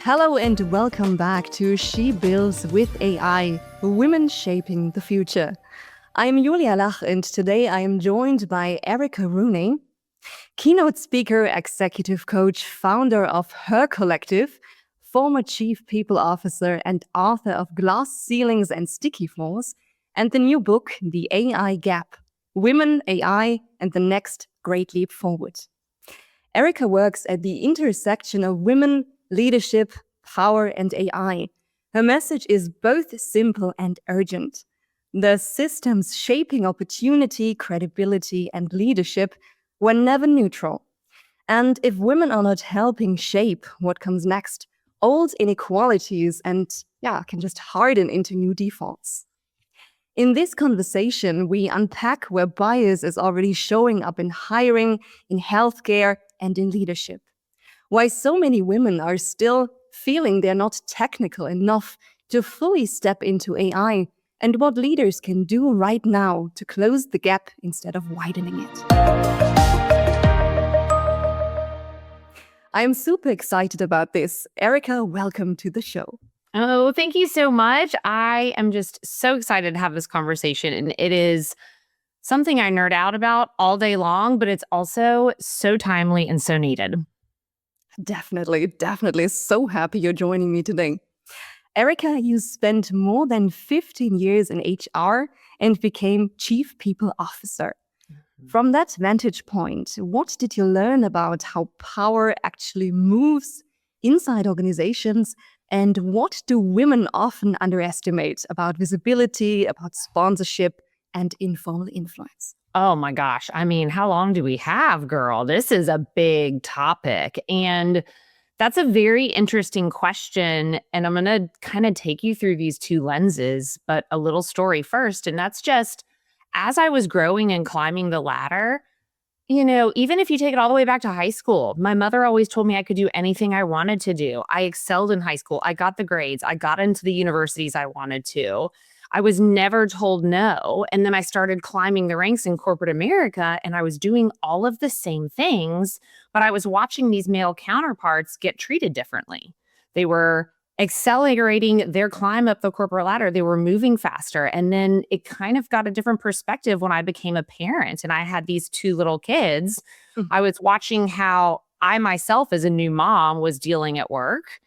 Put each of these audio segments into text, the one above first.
Hello and welcome back to She Builds with AI, Women Shaping the Future. I'm Julia Lach and today I am joined by Erica Rooney, keynote speaker, executive coach, founder of Her Collective, former chief people officer and author of Glass Ceilings and Sticky Floors, and the new book, The AI Gap, Women, AI, and the Next Great Leap Forward. Erica works at the intersection of women, leadership, power, and AI. Her message is both simple and urgent. The systems shaping opportunity, credibility, and leadership were never neutral. And if women are not helping shape what comes next, old inequalities can just harden into new defaults. In this conversation, we unpack where bias is already showing up in hiring, in healthcare, and in leadership. Why so many women are still feeling they're not technical enough to fully step into AI, and what leaders can do right now to close the gap instead of widening it. I am super excited about this. Erica, welcome to the show. Oh, thank you so much. I am just so excited to have this conversation. And it is something I nerd out about all day long, but it's also so timely and so needed. Definitely. So happy you're joining me today. Erica, you spent more than 15 years in HR and became Chief People Officer. From that vantage point, what did you learn about how power actually moves inside organizations? And what do women often underestimate about visibility, about sponsorship, and informal influence? Oh my gosh. I mean, how long do we have, girl? This is a big topic. And that's a very interesting question. And I'm going to kind of take you through these two lenses, but a little story first. And that's just as I was growing and climbing the ladder, even if you take it all the way back to high school, my mother always told me I could do anything I wanted to do. I excelled in high school. I got the grades. I got into the universities I wanted to. I was never told no. And then I started climbing the ranks in corporate America, and I was doing all of the same things, but I was watching these male counterparts get treated differently. They were accelerating their climb up the corporate ladder. They were moving faster. And then it kind of got a different perspective when I became a parent and I had these two little kids. I was watching how I myself as a new mom was dealing at work,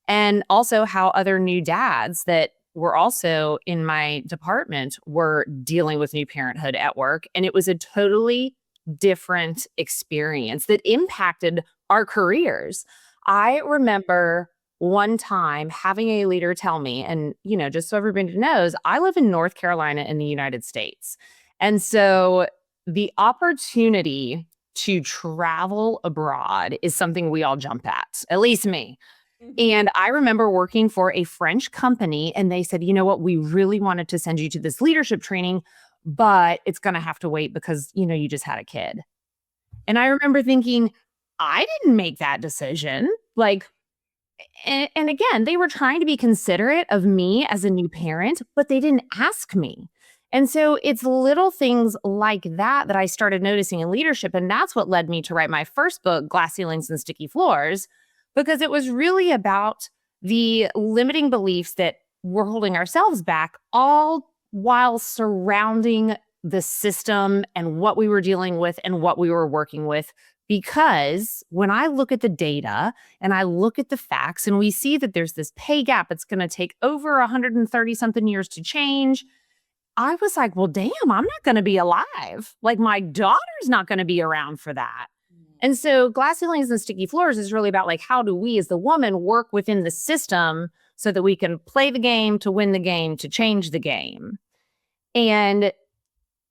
and also how other new dads that were also in my department were dealing with new parenthood at work. And it was a totally different experience that impacted our careers. I remember one time having a leader tell me, and, just so everybody knows, I live in North Carolina in the United States. And so the opportunity to travel abroad is something we all jump at least me. And I remember working for a French company, and they said, you know what, we really wanted to send you to this leadership training, but it's going to have to wait because, you just had a kid. And I remember thinking, I didn't make that decision. And again, they were trying to be considerate of me as a new parent, but they didn't ask me. And so it's little things like that I started noticing in leadership. And that's what led me to write my first book, Glass Ceilings and Sticky Floors, because it was really about the limiting beliefs that we're holding ourselves back, all while surrounding the system and what we were dealing with and what we were working with. Because when I look at the data and I look at the facts and we see that there's this pay gap, it's going to take over 130 something years to change. I was like, well, damn, I'm not going to be alive. My daughter's not going to be around for that. And so Glass Ceilings and Sticky Floors is really about how do we as the woman work within the system so that we can play the game to win the game, to change the game. And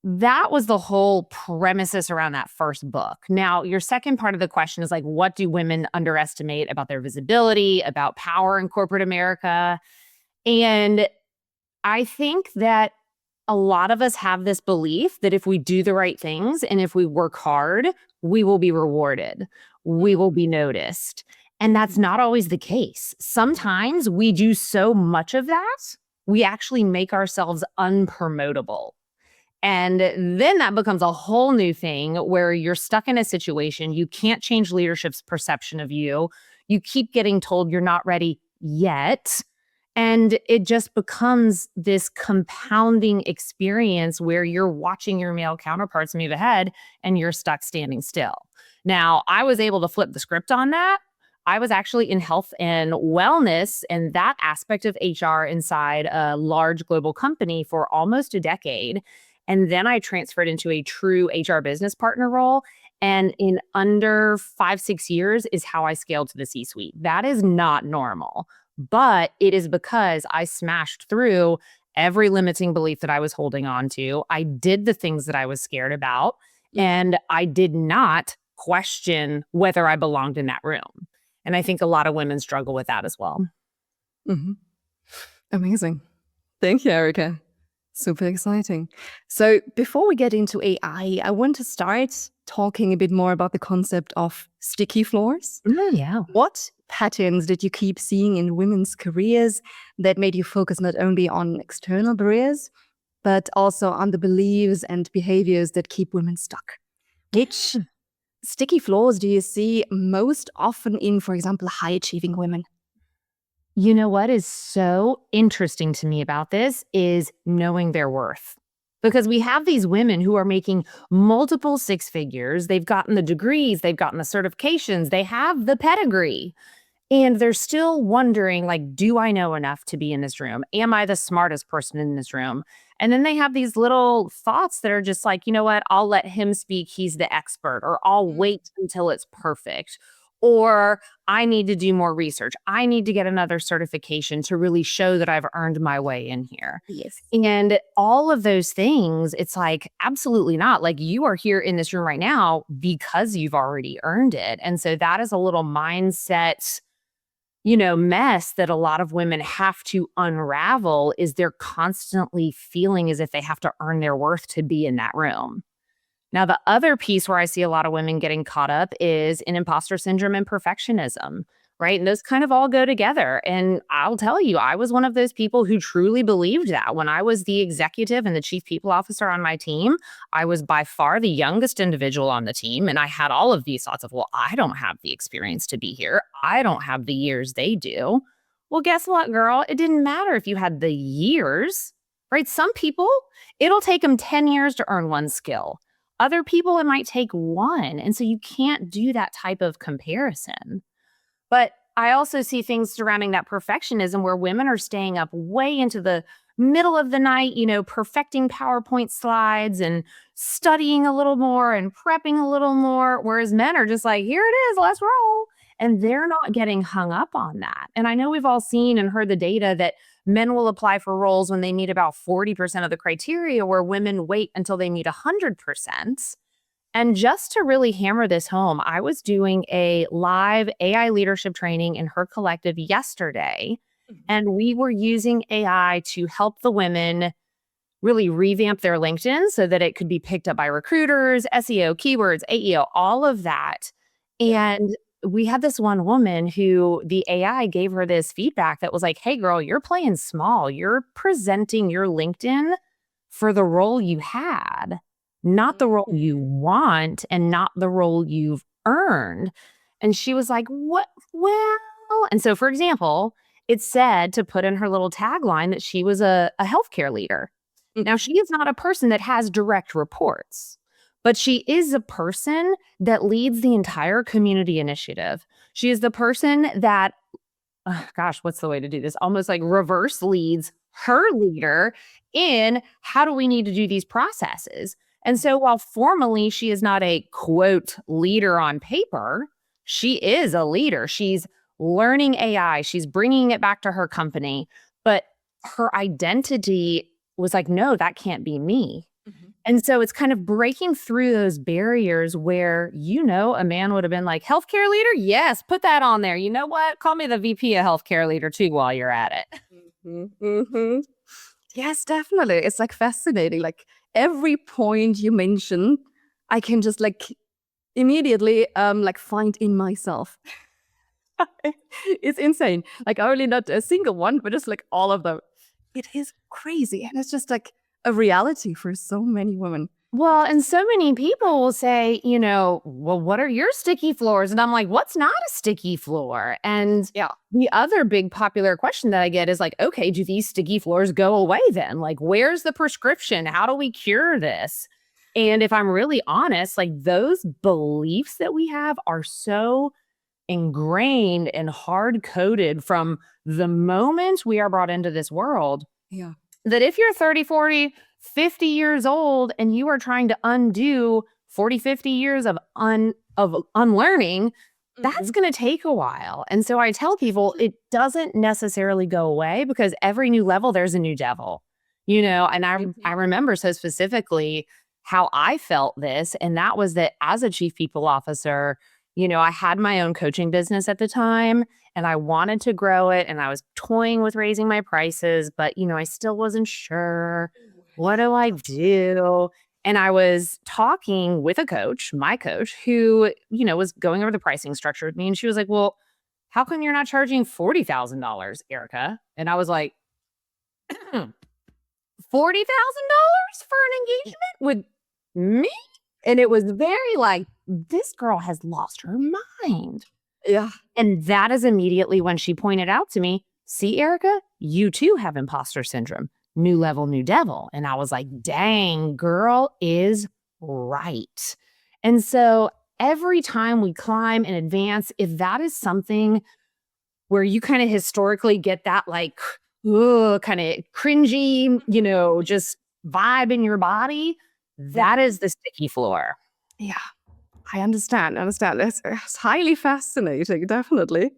that was the whole premises around that first book. Now, your second part of the question is what do women underestimate about their visibility, about power in corporate America? And I think that a lot of us have this belief that if we do the right things and if we work hard, we will be rewarded. We will be noticed. And that's not always the case. Sometimes we do so much of that, we actually make ourselves unpromotable. And then that becomes a whole new thing where you're stuck in a situation. You can't change leadership's perception of you. You keep getting told you're not ready yet. And it just becomes this compounding experience where you're watching your male counterparts move ahead and you're stuck standing still. Now, I was able to flip the script on that. I was actually in health and wellness and that aspect of HR inside a large global company for almost a decade. And then I transferred into a true HR business partner role. And in under 5, 6 years is how I scaled to the C suite. That is not normal, but it is because I smashed through every limiting belief that I was holding on to. I did the things that I was scared about, and I did not question whether I belonged in that room. And I think a lot of women struggle with that as well. Mm-hmm. Amazing. Thank you, Erica. Super exciting. So before we get into I want to start talking a bit more about the concept of sticky floors. Yeah. What patterns did you keep seeing in women's careers that made you focus not only on external barriers, but also on the beliefs and behaviors that keep women stuck? Which sticky floors do you see most often in, for example, high-achieving women? You know what is so interesting to me about this is knowing their worth. Because we have these women who are making multiple six figures. They've gotten the degrees, they've gotten the certifications, they have the pedigree. And they're still wondering, like, do I know enough to be in this room? Am I the smartest person in this room? And then they have these little thoughts that are just like, you know what? I'll let him speak. He's the expert. Or I'll wait until it's perfect. Or I need to do more research. I need to get another certification to really show that I've earned my way in here. Yes. And all of those things, it's like, absolutely not. Like, you are here in this room right now because you've already earned it. And so that is a little mindset mess that a lot of women have to unravel, is they're constantly feeling as if they have to earn their worth to be in that room. Now, the other piece where I see a lot of women getting caught up is in imposter syndrome and perfectionism, right? And those kind of all go together. And I'll tell you, I was one of those people who truly believed that. When I was the executive and the chief people officer on my team, I was by far the youngest individual on the team. And I had all of these thoughts of, well, I don't have the experience to be here. I don't have the years they do. Well, guess what, girl? It didn't matter if you had the years, right? Some people, it'll take them 10 years to earn one skill. Other people, it might take one. And so you can't do that type of comparison. But I also see things surrounding that perfectionism where women are staying up way into the middle of the night, perfecting PowerPoint slides and studying a little more and prepping a little more, whereas men are just like, here it is, let's roll. And they're not getting hung up on that. And I know we've all seen and heard the data that men will apply for roles when they meet about 40% of the criteria, where women wait until they meet 100%. And just to really hammer this home, I was doing a live AI leadership training in her collective yesterday, and we were using AI to help the women really revamp their LinkedIn so that it could be picked up by recruiters, SEO, keywords, AEO, all of that. And we had this one woman who the AI gave her this feedback that was like, hey, girl, you're playing small. You're presenting your LinkedIn for the role you had, not the role you want and not the role you've earned. And she was like, what? Well, and so, for example, it said to put in her little tagline that she was a healthcare leader. Now, she is not a person that has direct reports, but she is a person that leads the entire community initiative. She is the person that, what's the way to do this? Almost like reverse leads her leader in how do we need to do these processes. And so while formally she is not a quote leader on paper, she is a leader. She's learning AI. She's bringing it back to her company. But her identity was like, no, that can't be me. And so it's kind of breaking through those barriers where, a man would have been like, healthcare leader? Yes, put that on there. You know what? Call me the VP of healthcare leader too while you're at it. Yes, definitely. It's like fascinating. Like every point you mention, I can just immediately find in myself. It's insane. Like only not a single one, but just like all of them. It is crazy. And it's just like a reality for so many women. Well, and so many people will say, well, what are your sticky floors? And I'm like, what's not a sticky floor? And Yeah. the other big popular question that I get is like, okay, do these sticky floors go away then? Like, where's the prescription? How do we cure this? And if I'm really honest, like those beliefs that we have are so ingrained and hard coded from the moment we are brought into this world Yeah. that if you're 30, 40, 50 years old and you are trying to undo 40, 50 years of unlearning, that's Mhm. going to take a while. And so I tell people it doesn't necessarily go away because every new level there's a new devil. And I remember so specifically how I felt this, and that was that as a chief people officer, I had my own coaching business at the time and I wanted to grow it and I was toying with raising my prices, but I still wasn't sure. What do I do? And I was talking with a coach, my coach, who, was going over the pricing structure with me. And she was like, well, how come you're not charging $40,000, Erica? And I was like, $40,000 for an engagement with me? And it was very like, this girl has lost her mind. Yeah. And that is immediately when she pointed out to me, see, Erica, you too have imposter syndrome. New level, new devil. And I was like, dang, girl is right. And so every time we climb and advance, if that is something where you kind of historically get that like, kind of cringy, just vibe in your body, that is the sticky floor. Yeah. I understand. It's highly fascinating, definitely.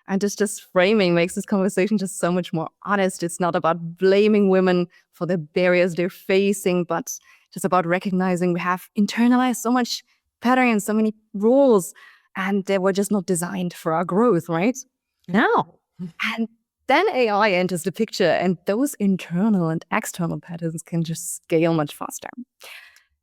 And just framing makes this conversation just so much more honest. It's not about blaming women for the barriers they're facing, but just about recognizing we have internalized so much patterns, so many rules, and they were just not designed for our growth, right? No. And then AI enters the picture, and those internal and external patterns can just scale much faster.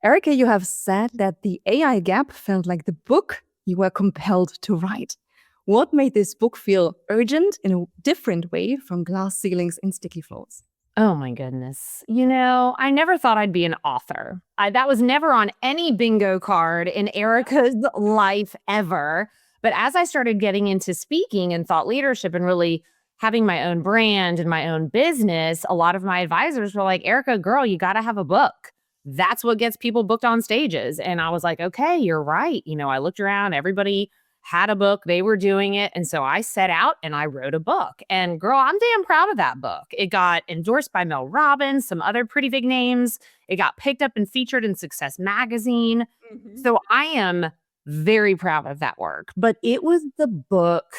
Erica, you have said that the AI gap felt like the book you were compelled to write. What made this book feel urgent in a different way from glass ceilings and sticky floors? Oh my goodness. I never thought I'd be an author. That was never on any bingo card in Erica's life ever. But as I started getting into speaking and thought leadership and really having my own brand and my own business, a lot of my advisors were like, Erica, girl, you got to have a book. That's what gets people booked on stages. And I was like, okay, you're right. I looked around, everybody had a book, they were doing it. And so I set out and I wrote a book. And girl, I'm damn proud of that book. It got endorsed by Mel Robbins, some other pretty big names. It got picked up and featured in Success Magazine. Mhm. So I am very proud of that work. But it was the book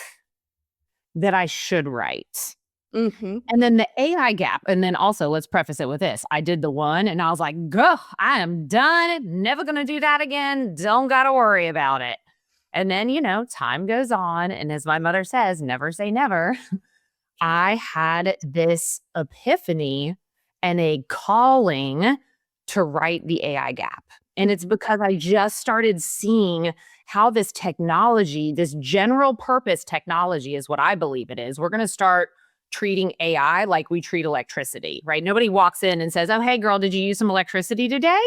that I should write. Mm-hmm. And then the AI gap. And then also, let's preface it with this. I did the one and I was like, go, I am done. Never going to do that again. Don't got to worry about it. And then, time goes on. And as my mother says, never say never. I had this epiphany and a calling to write the AI gap. And it's because I just started seeing how this technology, this general purpose technology is what I believe it is. We're going to start treating AI like we treat electricity, right? Nobody walks in and says, oh, hey, girl, did you use some electricity today?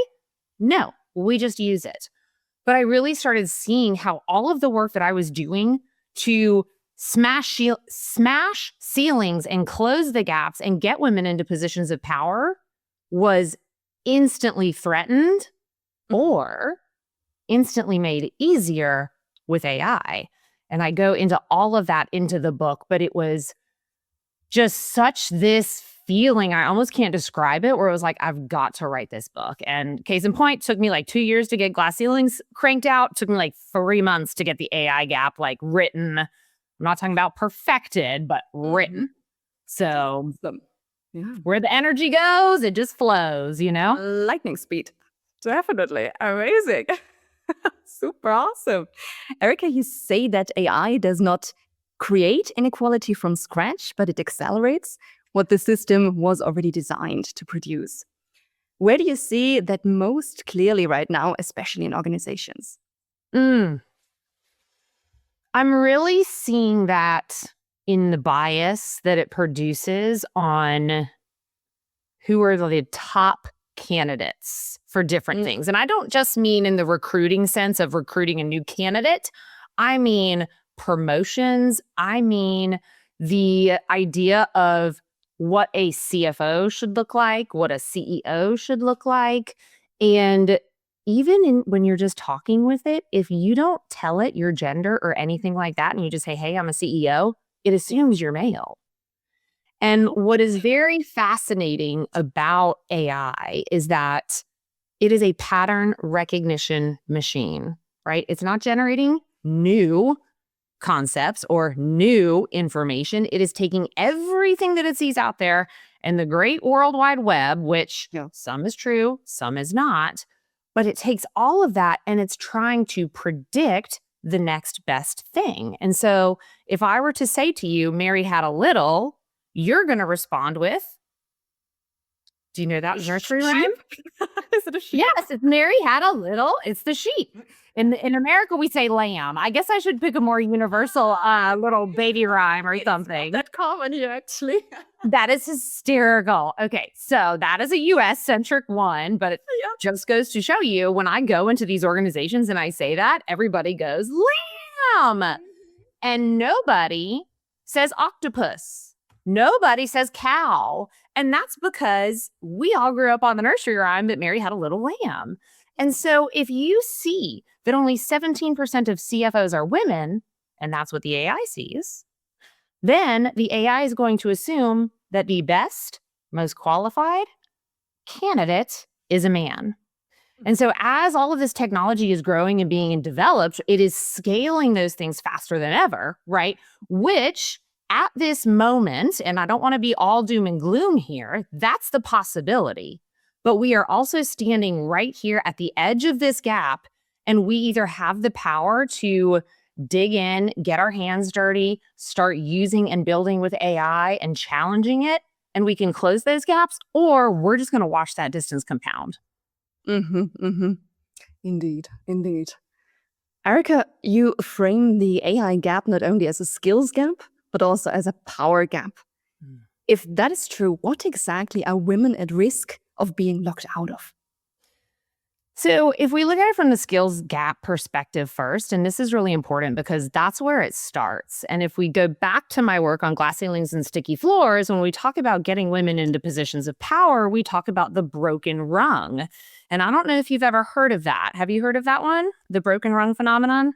No, we just use it. But I really started seeing how all of the work that I was doing to smash ceilings and close the gaps and get women into positions of power was instantly threatened or instantly made easier with AI. And I go into all of that into the book, but it was just such this feeling, I almost can't describe it, where it was like, I've got to write this book. And case in point, took me like 2 years to get Glass Ceilings cranked out. Took me like 3 months to get the AI gap like written. I'm not talking about perfected, but written. So Yeah. where the energy goes, it just flows, Lightning speed. Definitely. Amazing. Super awesome. Erica, you say that AI does not create inequality from scratch, but it accelerates what the system was already designed to produce. Where do you see that most clearly right now, especially in organizations? I'm really seeing that in the bias that it produces on who are the top candidates for different things. And I don't just mean in the recruiting sense of recruiting a new candidate. I mean promotions. I mean the idea of what a CFO should look like, what a CEO should look like. And even when you're just talking with it, if you don't tell it your gender or anything like that, and you just say, hey, I'm a CEO, it assumes you're male. And what is very fascinating about AI is that it is a pattern recognition machine, right? It's not generating new concepts or new information. It is taking everything that it sees out there in the great World Wide Web, which some is true, some is not, but it takes all of that and it's trying to predict the next best thing. And so if I were to say to you, Mary had a little, you're going to respond with, do you know that nursery rhyme? Is it a sheep? Yes, it's Mary had a little, it's the sheep. In America, we say lamb. I guess I should pick a more universal little baby rhyme or something. That common here, actually. That is hysterical. Okay, so that is a US-centric one, but it just goes to show you when I go into these organizations and I say that, everybody goes, lamb. And nobody says octopus. Nobody says cow. And that's because we all grew up on the nursery rhyme that Mary had a little lamb. And so if you see that only 17% of CFOs are women, and that's what the AI sees, then the AI is going to assume that the best, most qualified candidate is a man. And so as all of this technology is growing and being developed, it is scaling those things faster than ever, right? Which at this moment, and I don't want to be all doom and gloom here, that's the possibility. But we are also standing right here at the edge of this gap, and we either have the power to dig in, get our hands dirty, start using and building with AI and challenging it, and we can close those gaps, or we're just going to watch that distance compound. Indeed, indeed. Erica, you frame the AI gap not only as a skills gap, but also as a power gap. If that is true, what exactly are women at risk of being locked out of? So if we look at it from the skills gap perspective first, and this is really important because that's where it starts. And if we go back to my work on glass ceilings and sticky floors, when we talk about getting women into positions of power, we talk about the broken rung. And I don't know if you've ever heard of that. Have you heard of that one? The broken rung phenomenon?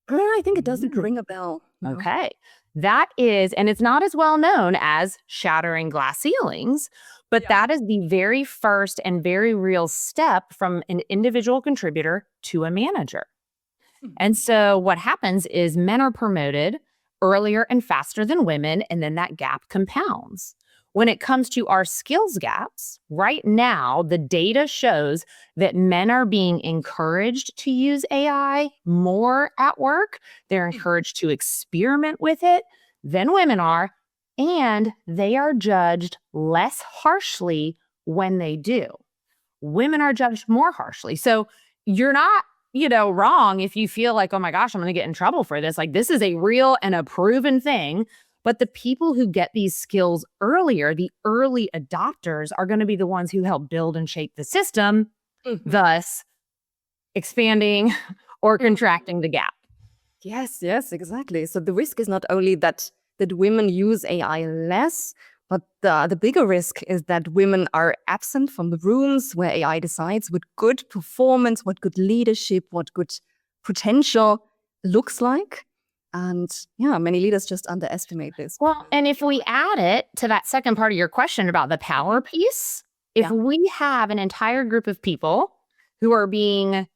I think it doesn't ring a bell. No. Okay. That is, and it's not as well known as shattering glass ceilings, but that is the very first and very real step from an individual contributor to a manager. And so what happens is men are promoted earlier and faster than women, and then that gap compounds. When it comes to our skills gaps, right now, the data shows that men are being encouraged to use AI more at work. They're encouraged to experiment with it than women are, and they are judged less harshly when they do. Women are judged more harshly. So you're not, wrong if you feel like, oh my gosh, I'm going to get in trouble for this. Like, this is a real and a proven thing. But the people who get these skills earlier, the early adopters, are going to be the ones who help build and shape the system, thus expanding or contracting the gap. Yes, exactly. So the risk is not only that women use AI less, but the bigger risk is that women are absent from the rooms where AI decides what good performance, what good leadership, what good potential looks like. And many leaders just underestimate this. Well, and if we add it to that second part of your question about the power piece, if we have an entire group of people who are being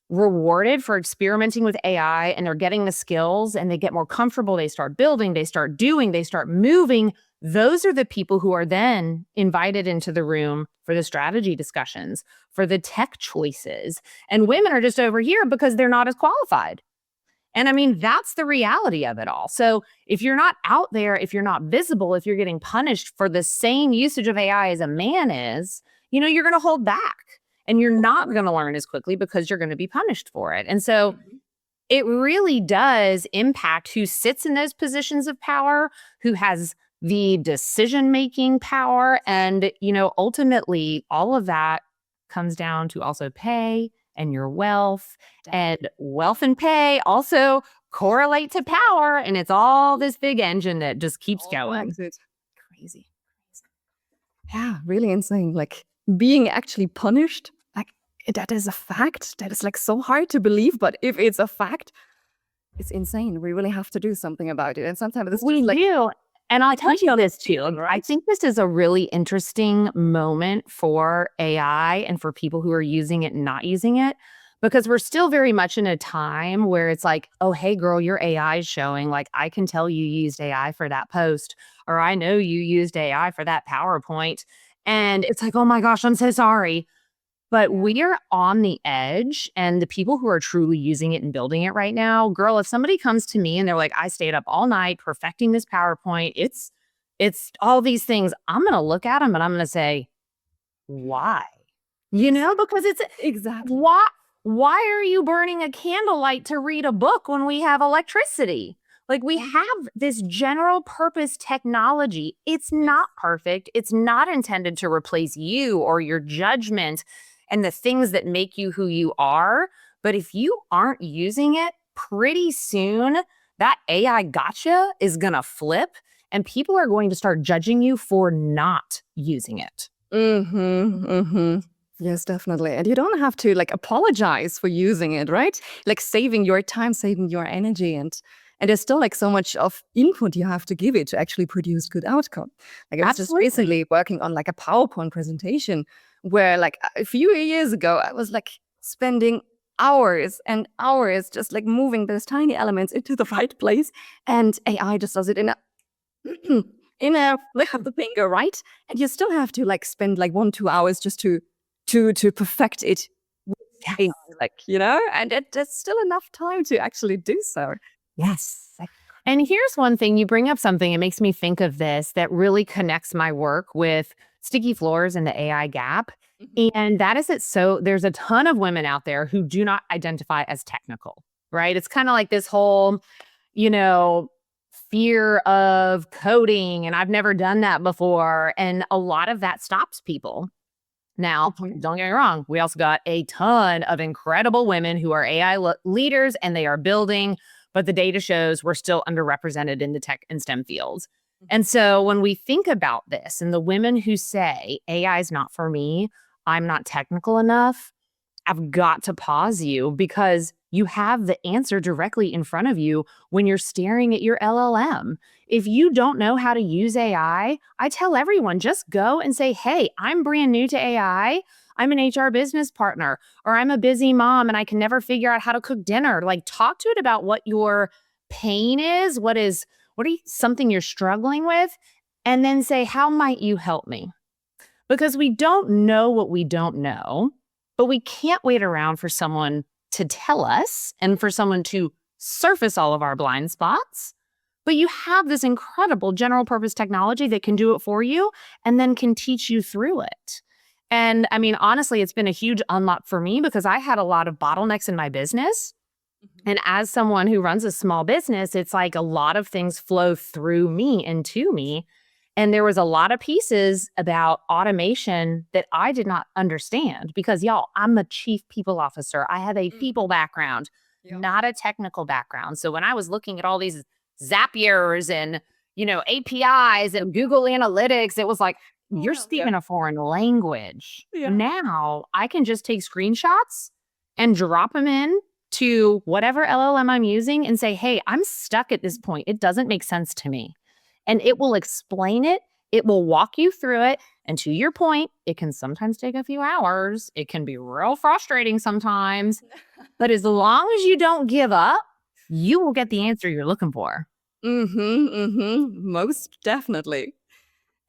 rewarded for experimenting with AI and they're getting the skills and they get more comfortable, they start building, they start doing, they start moving, those are the people who are then invited into the room for the strategy discussions, for the tech choices. And women are just over here because they're not as qualified. And I mean, that's the reality of it all. So if you're not out there, if you're not visible, if you're getting punished for the same usage of AI as a man is, you're going to hold back and you're not going to learn as quickly because you're going to be punished for it. And so it really does impact who sits in those positions of power, who has the decision-making power. And, ultimately all of that comes down to also pay and your wealth. And wealth and pay also correlate to power. And it's all this big engine that just keeps going. Crazy. Yeah, really insane. Like being actually punished, like that is a fact. That is like so hard to believe. But if it's a fact, it's insane. We really have to do something about it. And sometimes it's We just like, do. And I'll tell you this too. I think this is a really interesting moment for AI and for people who are using it and not using it, because we're still very much in a time where it's like, oh, hey, girl, your AI is showing. Like, I can tell you used AI for that post, or I know you used AI for that PowerPoint. And it's like, oh my gosh, I'm so sorry. But we are on the edge, and the people who are truly using it and building it right now, girl, if somebody comes to me and they're like, I stayed up all night perfecting this PowerPoint, it's all these things, I'm going to look at them and I'm going to say, why? Because it's exactly. why are you burning a candlelight to read a book when we have electricity? Like, we have this general purpose technology. It's not perfect. It's not intended to replace you or your judgment and the things that make you who you are. But if you aren't using it, pretty soon that AI gotcha is going to flip and people are going to start judging you for not using it. Yes, definitely. And you don't have to like apologize for using it, right? Like saving your time, saving your energy, and there's still like so much of input you have to give it to actually produce good outcome. Like I was just recently working on like a PowerPoint presentation where like a few years ago I was like spending hours and hours just like moving those tiny elements into the right place, and AI just does it in a in a flick of the finger, right? And you still have to like spend like 1-2 hours just to perfect it. Yes. Like, and there's still enough time to actually do so. Yes. And here's one thing, you bring up something, it makes me think of this that really connects my work with sticky floors and the AI gap. And that is it. So there's a ton of women out there who do not identify as technical, right? It's kind of like this whole, fear of coding, and I've never done that before. And a lot of that stops people. Now, don't get me wrong, we also got a ton of incredible women who are AI leaders and they are building, but the data shows we're still underrepresented in the tech and STEM fields. And so when we think about this and the women who say AI is not for me, I'm not technical enough, I've got to pause you because you have the answer directly in front of you when you're staring at your LLM. If you don't know how to use AI, I tell everyone just go and say, hey, I'm brand new to AI. I'm an HR business partner, or I'm a busy mom and I can never figure out how to cook dinner. Like, talk to it about what your pain is, what something you're struggling with, and then say, how might you help me? Because we don't know what we don't know, but we can't wait around for someone to tell us and for someone to surface all of our blind spots. But you have this incredible general purpose technology that can do it for you and then can teach you through it. And I mean, honestly, it's been a huge unlock for me because I had a lot of bottlenecks in my business. And as someone who runs a small business, it's like a lot of things flow through me and to me. And there was a lot of pieces about automation that I did not understand because, y'all, I'm a chief people officer. I have a people background, not a technical background. So when I was looking at all these Zapiers and, APIs and Google Analytics, it was like, you're speaking a foreign language. Now I can just take screenshots and drop them in to whatever LLM I'm using and say, hey, I'm stuck at this point. It doesn't make sense to me. And it will explain it. It will walk you through it. And to your point, it can sometimes take a few hours. It can be real frustrating sometimes. But as long as you don't give up, you will get the answer you're looking for. Most definitely.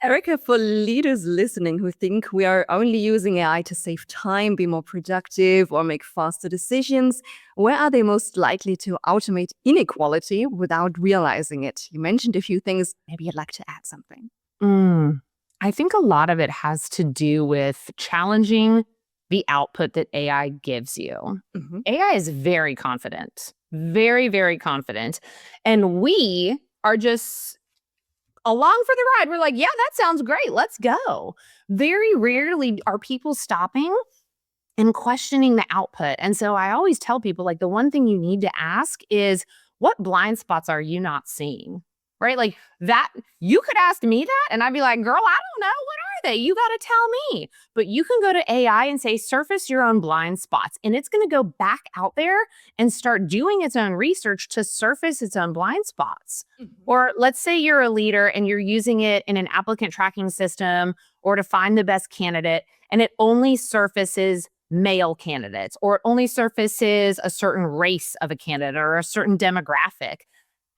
Erica, for leaders listening who think we are only using AI to save time, be more productive, or make faster decisions, where are they most likely to automate inequality without realizing it? You mentioned a few things. Maybe you'd like to add something. I think a lot of it has to do with challenging the output that AI gives you. AI is very confident, very, very confident. And we are just along for the ride. We're like, yeah, that sounds great. Let's go. Very rarely are people stopping and questioning the output. And so I always tell people, like, the one thing you need to ask is, what blind spots are you not seeing? Right? Like that, you could ask me that, and I'd be like, girl, I don't know. What are they? You got to tell me. But you can go to AI and say, surface your own blind spots. And it's going to go back out there and start doing its own research to surface its own blind spots. Or let's say you're a leader and you're using it in an applicant tracking system or to find the best candidate, and it only surfaces male candidates, or it only surfaces a certain race of a candidate or a certain demographic.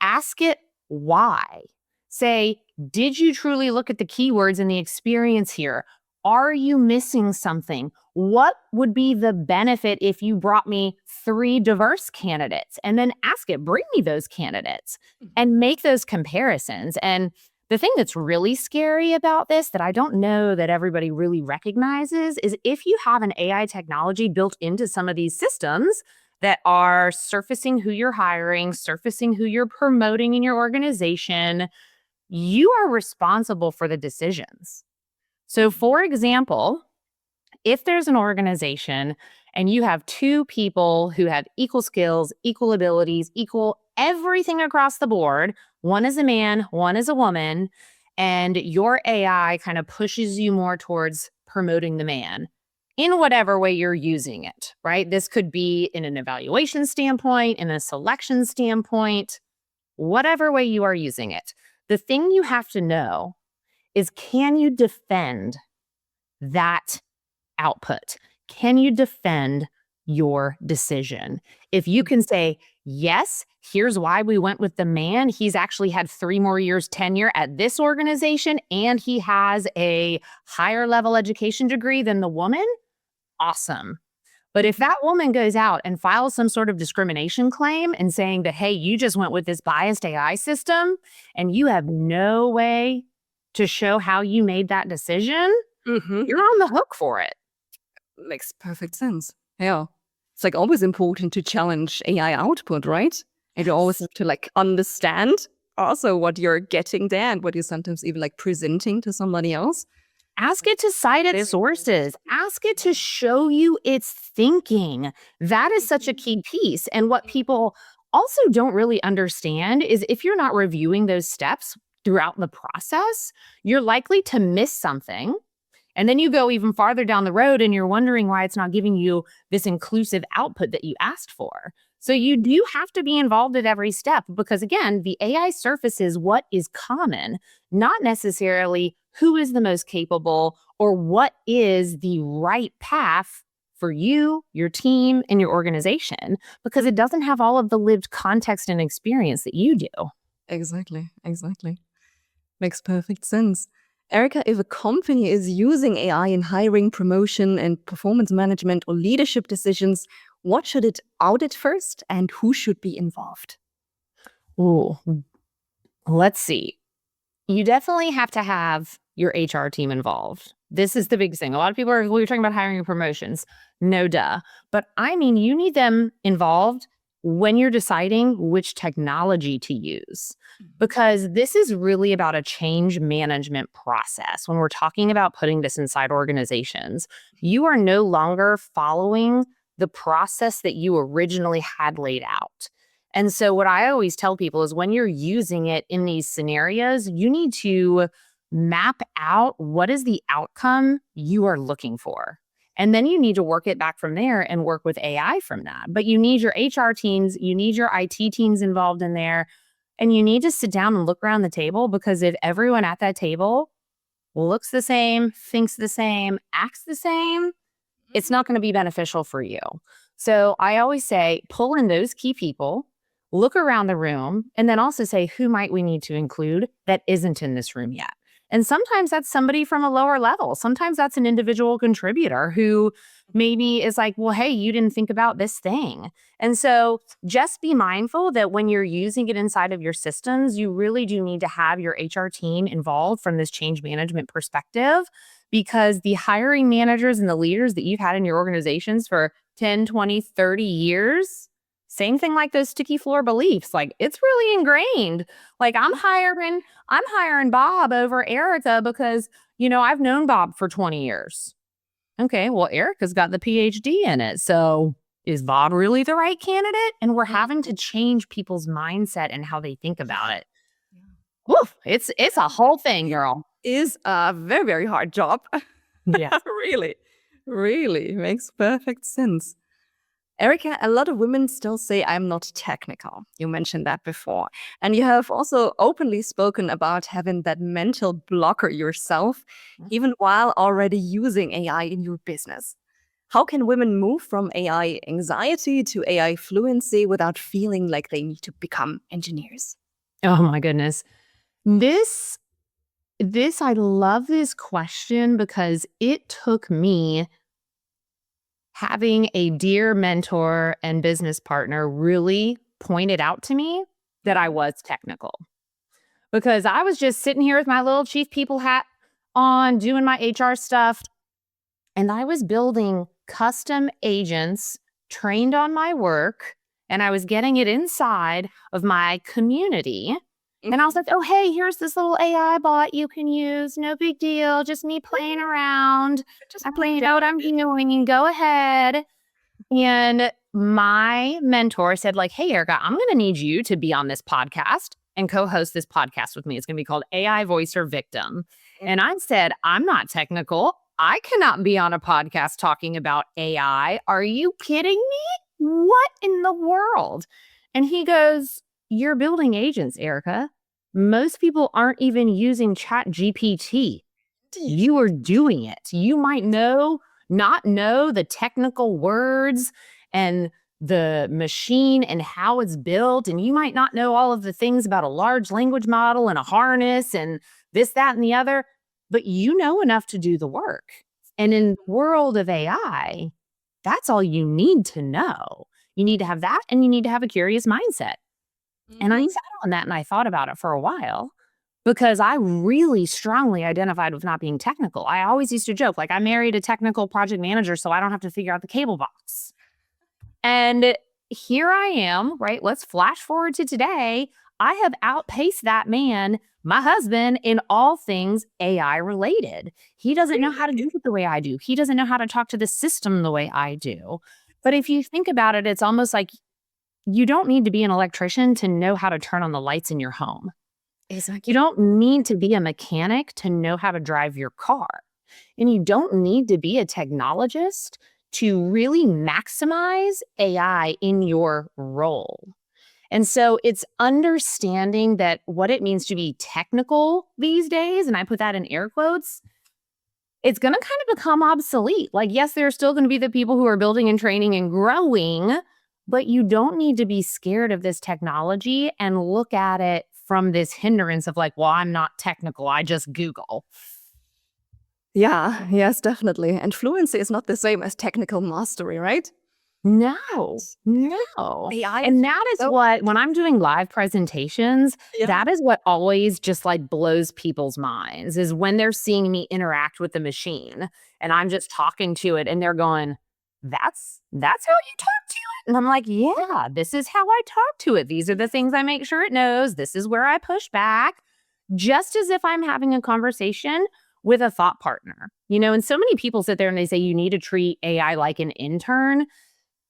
Ask it why. Say, did you truly look at the keywords and the experience here? Are you missing something? What would be the benefit if you brought me 3 diverse candidates? And then ask it, bring me those candidates and make those comparisons. And the thing that's really scary about this that I don't know that everybody really recognizes is if you have an AI technology built into some of these systems that are surfacing who you're hiring, surfacing who you're promoting in your organization, you are responsible for the decisions. So, for example, if there's an organization and you have 2 people who have equal skills, equal abilities, equal everything across the board, one is a man, one is a woman, and your AI kind of pushes you more towards promoting the man in whatever way you're using it, right? This could be in an evaluation standpoint, in a selection standpoint, whatever way you are using it. The thing you have to know is, can you defend that output? Can you defend your decision? If you can say, yes, here's why we went with the man. He's actually had 3 more years tenure at this organization, and he has a higher level education degree than the woman. Awesome. But if that woman goes out and files some sort of discrimination claim and saying that, hey, you just went with this biased AI system and you have no way to show how you made that decision, you're on the hook for it. Makes perfect sense. Yeah. It's like always important to challenge AI output, right? And you always have to like understand also what you're getting there and what you're sometimes even like presenting to somebody else. Ask it to cite its sources. Ask it to show you its thinking. That is such a key piece. And what people also don't really understand is if you're not reviewing those steps throughout the process, you're likely to miss something. And then you go even farther down the road and you're wondering why it's not giving you this inclusive output that you asked for. So you do have to be involved at every step because, again, the AI surfaces what is common, not necessarily who is the most capable or what is the right path for you, your team, and your organization, because it doesn't have all of the lived context and experience that you do. Exactly. Makes perfect sense. Erica, if a company is using AI in hiring, promotion, and performance management or leadership decisions, what should it audit first and who should be involved? Ooh, let's see. You definitely have to have your HR team involved. This is the big thing. A lot of people are, well, you're talking about hiring and promotions. No duh. But I mean, you need them involved when you're deciding which technology to use, because this is really about a change management process. When we're talking about putting this inside organizations, you are no longer following the process that you originally had laid out. And so what I always tell people is when you're using it in these scenarios, you need to map out what is the outcome you are looking for. And then you need to work it back from there and work with AI from that. But you need your HR teams, you need your IT teams involved in there, and you need to sit down and look around the table, because if everyone at that table looks the same, thinks the same, acts the same, it's not going to be beneficial for you. So I always say, pull in those key people, look around the room, and then also say, who might we need to include that isn't in this room yet? And sometimes that's somebody from a lower level. Sometimes that's an individual contributor who maybe is like, well, hey, you didn't think about this thing. And so just be mindful that when you're using it inside of your systems, you really do need to have your HR team involved from this change management perspective, because the hiring managers and the leaders that you've had in your organizations for 10, 20, 30 years, Same thing like those sticky floor beliefs. Like it's really ingrained. Like I'm hiring Bob over Erica because, I've known Bob for 20 years. Okay, well, Erica's got the PhD in it. So is Bob really the right candidate? And we're having to change people's mindset and how they think about it. Woof, it's a whole thing, girl. Is a very, very hard job. Yeah. Really, really makes perfect sense. Erica, a lot of women still say I'm not technical. You mentioned that before. And you have also openly spoken about having that mental blocker yourself, even while already using AI in your business. How can women move from AI anxiety to AI fluency without feeling like they need to become engineers? Oh my goodness. This I love this question because it took me having a dear mentor and business partner really pointed out to me that I was technical. Because I was just sitting here with my little chief people hat on, doing my HR stuff, and I was building custom agents trained on my work, and I was getting it inside of my community. And I was like, oh, hey, here's this little AI bot you can use. No big deal. Just me playing around. I playing out what I'm doing. Go ahead. And my mentor said, like, hey, Erica, I'm going to need you to be on this podcast and co-host this podcast with me. It's going to be called AI Voice or Victim. And I said, I'm not technical. I cannot be on a podcast talking about AI. Are you kidding me? What in the world? And he goes, you're building agents, Erica. Most people aren't even using Chat GPT. You are doing it. You might not know the technical words and the machine and how it's built. And you might not know all of the things about a large language model and a harness and this, that, and the other, but you know enough to do the work. And in the world of AI, that's all you need to know. You need to have that, and you need to have a curious mindset. And I sat on that and I thought about it for a while because I really strongly identified with not being technical. I always used to joke, like, I married a technical project manager, so I don't have to figure out the cable box. And here I am, right? Let's flash forward to today. I have outpaced that man, my husband, in all things AI related. He doesn't know how to do it the way I do. He doesn't know how to talk to the system the way I do. But if you think about it, it's almost like you don't need to be an electrician to know how to turn on the lights in your home. Exactly. You don't need to be a mechanic to know how to drive your car. And you don't need to be a technologist to really maximize AI in your role. And so it's understanding that what it means to be technical these days, and I put that in air quotes, it's going to kind of become obsolete. Like, yes, there are still going to be the people who are building and training and growing, but you don't need to be scared of this technology and look at it from this hindrance of like, well, I'm not technical. I just Google. Yeah, yes, definitely. And fluency is not the same as technical mastery, right? No. AI And that is what, when I'm doing live presentations, that is what always just like blows people's minds is when they're seeing me interact with the machine and I'm just talking to it and they're going, that's how you talk to it. And I'm like, yeah, this is how I talk to it. These are the things I make sure it knows. This is where I push back, just as if I'm having a conversation with a thought partner. And so many people sit there and they say you need to treat AI like an intern.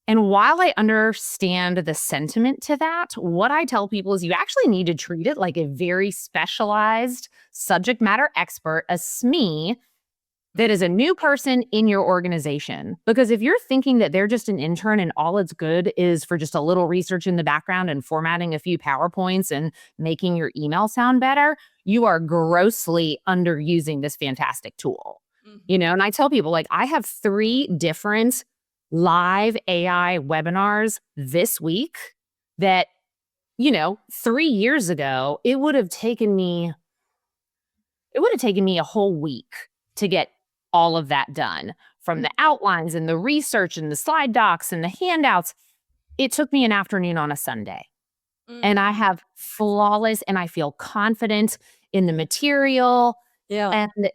And while I understand the sentiment to that, what I tell people is you actually need to treat it like a very specialized subject matter expert, a SME, that is a new person in your organization. Because if you're thinking that they're just an intern and all it's good is for just a little research in the background and formatting a few PowerPoints and making your email sound better, you are grossly underusing this fantastic tool. And I tell people, like, I have 3 different live AI webinars this week that, 3 years ago, it would have taken me a whole week to get all of that done, from the outlines and the research and the slide docs and the handouts. It took me an afternoon on a Sunday. And I have flawless, and I feel confident in the material. Yeah. And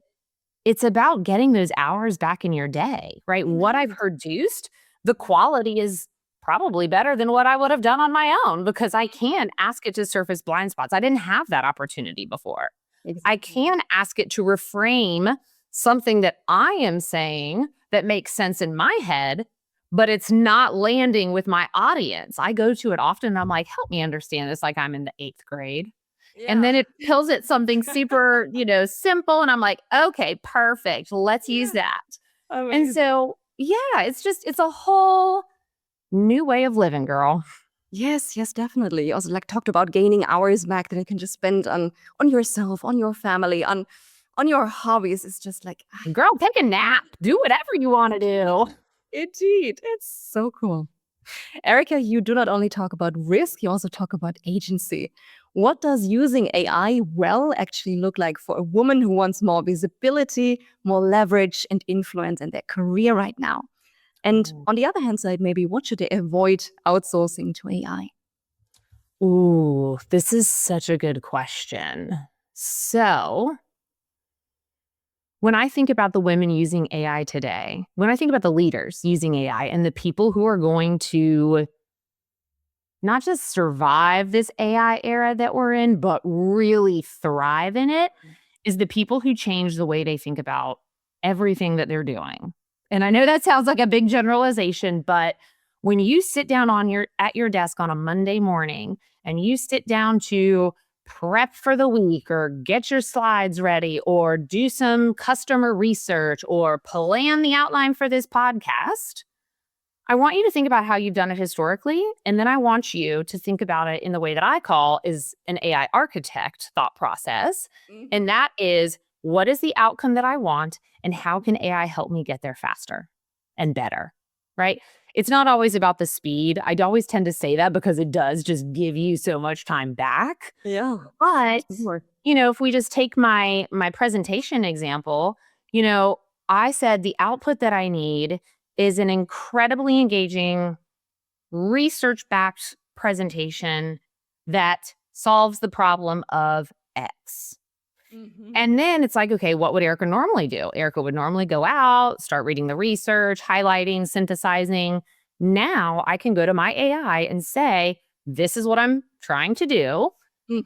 it's about getting those hours back in your day, right? What I've produced, the quality is probably better than what I would have done on my own because I can ask it to surface blind spots. I didn't have that opportunity before. I can ask it to reframe something that I am saying that makes sense in my head, but it's not landing with my audience. I go to it often and I'm like, help me understand this like I'm in the 8th grade. And then it tells it something super, simple. And I'm like, okay, perfect. Let's use that. Amazing. And so, it's a whole new way of living, girl. Yes, definitely. You also talked about gaining hours back that you can just spend on yourself, on your family, on your hobbies. It's just Girl, take a nap. Do whatever you want to do. indeed, it's so cool. Erica, you do not only talk about risk, you also talk about agency. What does using AI well actually look like for a woman who wants more visibility, more leverage and influence in their career right now? And on the other hand side, maybe what should they avoid outsourcing to AI? Ooh, this is such a good question. So, when I think about the women using AI today, when I think about the leaders using AI and the people who are going to not just survive this AI era that we're in, but really thrive in it, is the people who change the way they think about everything that they're doing. And I know that sounds like a big generalization, but when you sit down at your desk on a Monday morning and you sit down to prep for the week or get your slides ready or do some customer research or plan the outline for this podcast, I want you to think about how you've done it historically. And then I want you to think about it in the way that I call is an AI architect thought process. And that is, what is the outcome that I want? And how can AI help me get there faster and better, right? It's not always about the speed. I always tend to say that because it does just give you so much time back. Yeah. But, Sure. if we just take my presentation example, I said the output that I need is an incredibly engaging, research-backed presentation that solves the problem of X. And then it's like, okay, what would Erica normally do? Erica would normally go out, start reading the research, highlighting, synthesizing. Now I can go to my AI and say, this is what I'm trying to do.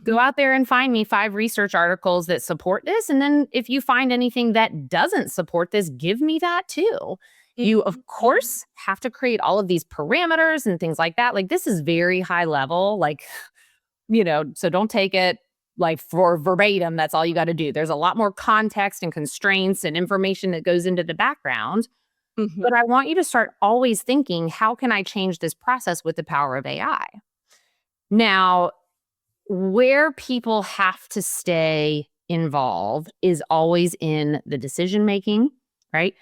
Go out there and find me 5 research articles that support this. And then if you find anything that doesn't support this, give me that too. You, of course, have to create all of these parameters and things like that. This is very high level, so don't take it for verbatim. That's all you got to do. There's a lot more context and constraints and information that goes into the background. But I want you to start always thinking, how can I change this process with the power of AI? Now, where people have to stay involved is always in the decision making, right?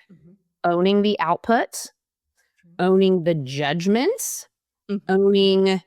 Owning the output, owning the judgment, owning,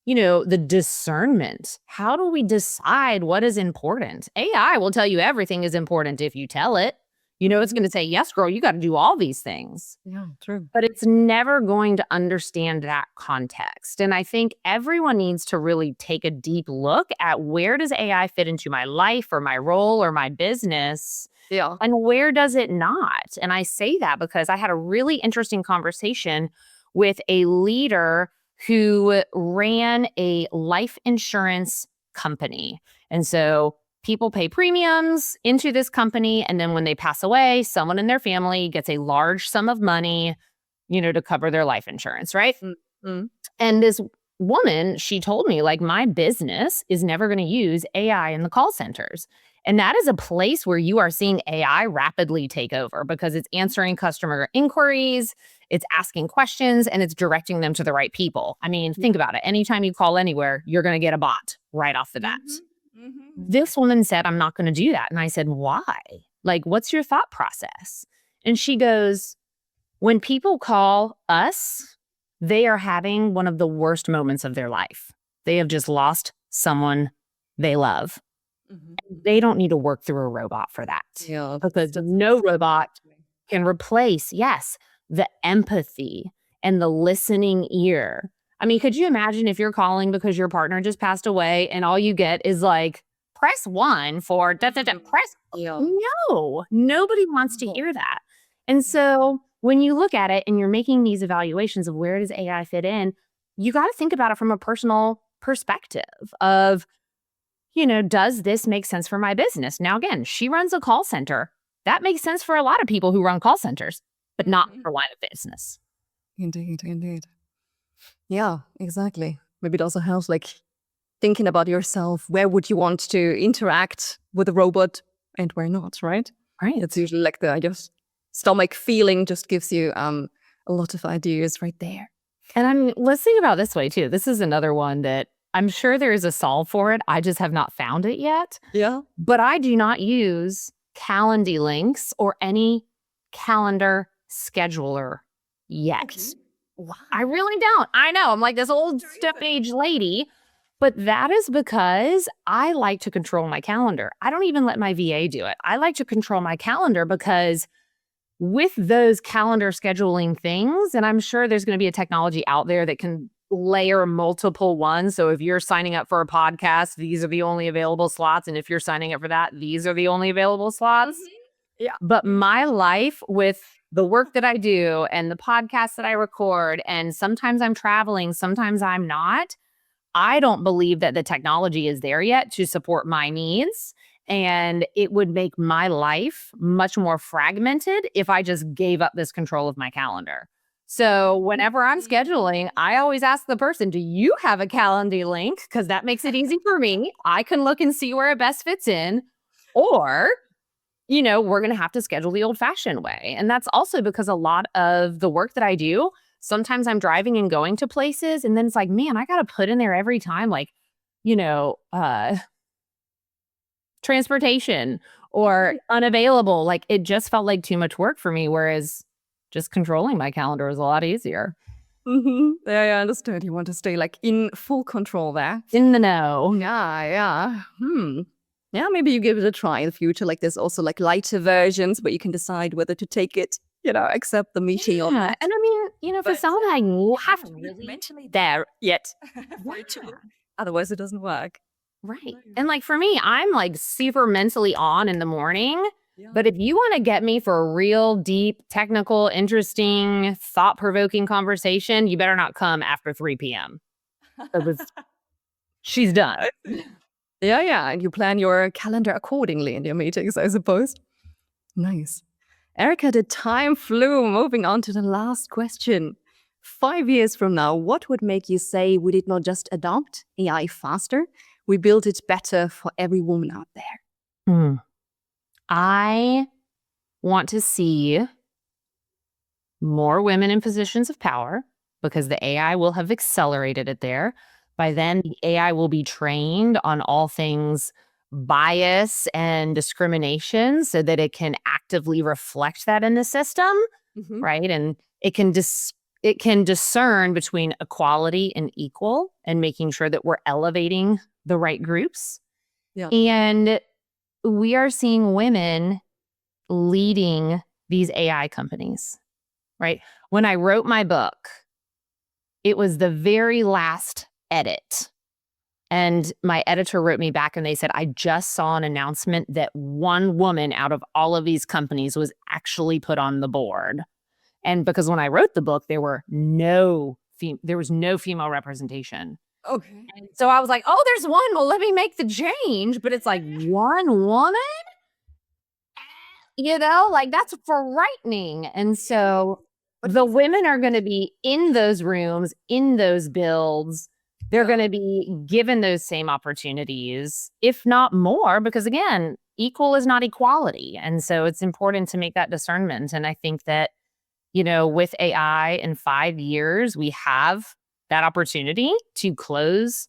the discernment. How do we decide what is important? AI will tell you everything is important if you tell it. It's going to say, yes, girl, you got to do all these things. Yeah, true. But it's never going to understand that context. And I think everyone needs to really take a deep look at, where does AI fit into my life or my role or my business? Yeah. And where does it not? And I say that because I had a really interesting conversation with a leader who ran a life insurance company. And so people pay premiums into this company, and then when they pass away, someone in their family gets a large sum of money, to cover their life insurance, right? And this woman, she told me, my business is never going to use AI in the call centers. And that is a place where you are seeing AI rapidly take over, because it's answering customer inquiries, it's asking questions, and it's directing them to the right people. I mean, think about it. Anytime you call anywhere, you're going to get a bot right off the bat. This woman said, I'm not going to do that. And I said, why? What's your thought process? And she goes, when people call us, they are having one of the worst moments of their life. They have just lost someone they love. They don't need to work through a robot for that. Yeah. Because no robot can replace, yes, the empathy and the listening ear. I mean, could you imagine if you're calling because your partner just passed away and all you get is press 1 for press. Yeah. No, nobody wants to hear that. And so when you look at it and you're making these evaluations of where does AI fit in, you got to think about it from a personal perspective of, does this make sense for my business? Now, again, she runs a call center. That makes sense for a lot of people who run call centers, but not for line of business. Indeed, indeed. Yeah, exactly. Maybe it also helps thinking about yourself. Where would you want to interact with a robot and where not, right? Right. It's usually your stomach feeling just gives you a lot of ideas right there. And let's think about it this way too. This is another one that I'm sure there is a solve for it. I just have not found it yet. Yeah. But I do not use Calendly links or any calendar scheduler yet. Okay. Wow. I really don't. I know. I'm like this old step age lady. But that is because I like to control my calendar. I don't even let my VA do it. I like to control my calendar because with those calendar scheduling things, and I'm sure there's going to be a technology out there that can layer multiple ones. So if you're signing up for a podcast, these are the only available slots. And if you're signing up for that, these are the only available slots. Yeah. But my life with the work that I do and the podcasts that I record, and sometimes I'm traveling, sometimes I'm not, I don't believe that the technology is there yet to support my needs. And it would make my life much more fragmented if I just gave up this control of my calendar. So whenever I'm scheduling, I always ask the person, do you have a Calendly link? Because that makes it easy for me. I can look and see where it best fits in. Or, we're going to have to schedule the old fashioned way. And that's also because a lot of the work that I do, sometimes I'm driving and going to places and then it's like, man, I got to put in there every time, transportation or unavailable. Like it just felt like too much work for me. Whereas just controlling my calendar is a lot easier. Mm-hmm. Yeah, I understood. You want to stay in full control there. In the know. Yeah. Yeah, maybe you give it a try in the future. There's also lighter versions, but you can decide whether to take it, accept the meeting or not. And for some, I haven't really mentally there yet. Yeah. Otherwise, it doesn't work. Right. And for me, I'm super mentally on in the morning. Yeah. But if you want to get me for a real deep, technical, interesting, thought-provoking conversation, you better not come after 3 p.m. She's done. Yeah. And you plan your calendar accordingly in your meetings, I suppose. Nice. Erica, the time flew. Moving on to the last question. 5 years from now, what would make you say we did not just adopt AI faster, we built it better for every woman out there? I want to see more women in positions of power because the AI will have accelerated it there. By then, the AI will be trained on all things bias and discrimination so that it can actively reflect that in the system, right? And it can discern between equality and equal and making sure that we're elevating the right groups. Yeah. And we are seeing women leading these AI companies, right? When I wrote my book, it was the very last edit. And my editor wrote me back and they said, I just saw an announcement that one woman out of all of these companies was actually put on the board. And because when I wrote the book, there was no female representation. Okay. And so I was like, oh, there's one. Well, let me make the change. But it's one woman? That's frightening. And so the women are going to be in those rooms, in those builds. They're going to be given those same opportunities, if not more, because again, equal is not equality. And so it's important to make that discernment. And I think that, with AI in 5 years, we have that opportunity to close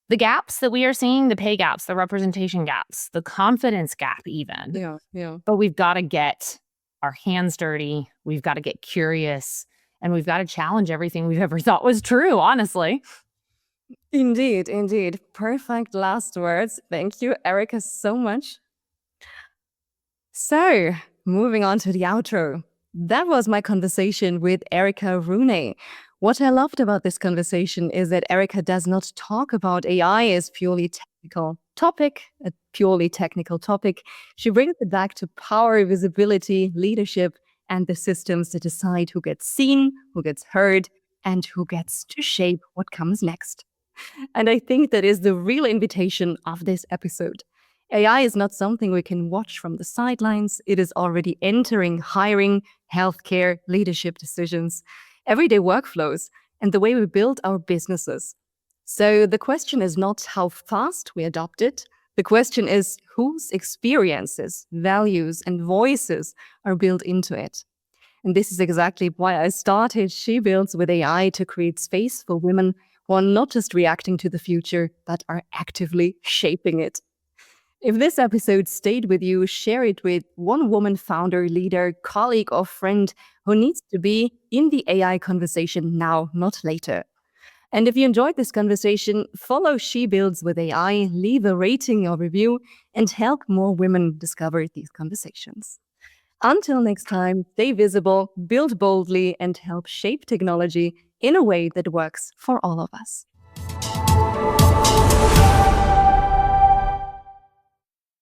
the gaps that we are seeing, the pay gaps, the representation gaps, the confidence gap even. Yeah. But we've got to get our hands dirty. We've got to get curious. And we've got to challenge everything we've ever thought was true, honestly. Indeed. Perfect last words. Thank you, Erica, so much. So, moving on to the outro. That was my conversation with Erica Rooney. What I loved about this conversation is that Erica does not talk about AI as a purely technical topic. She brings it back to power, visibility, leadership, and the systems that decide who gets seen, who gets heard, and who gets to shape what comes next. And I think that is the real invitation of this episode. AI is not something we can watch from the sidelines. It is already entering hiring, healthcare, leadership decisions, everyday workflows, and the way we build our businesses. So the question is not how fast we adopt it. The question is whose experiences, values, and voices are built into it. And this is exactly why I started She Builds with AI to create space for women who are not just reacting to the future, but are actively shaping it. If this episode stayed with you, share it with one woman founder, leader, colleague, or friend who needs to be in the AI conversation now, not later. And if you enjoyed this conversation, follow She Builds with AI, leave a rating or review, and help more women discover these conversations. Until next time, stay visible, build boldly, and help shape technology in a way that works for all of us.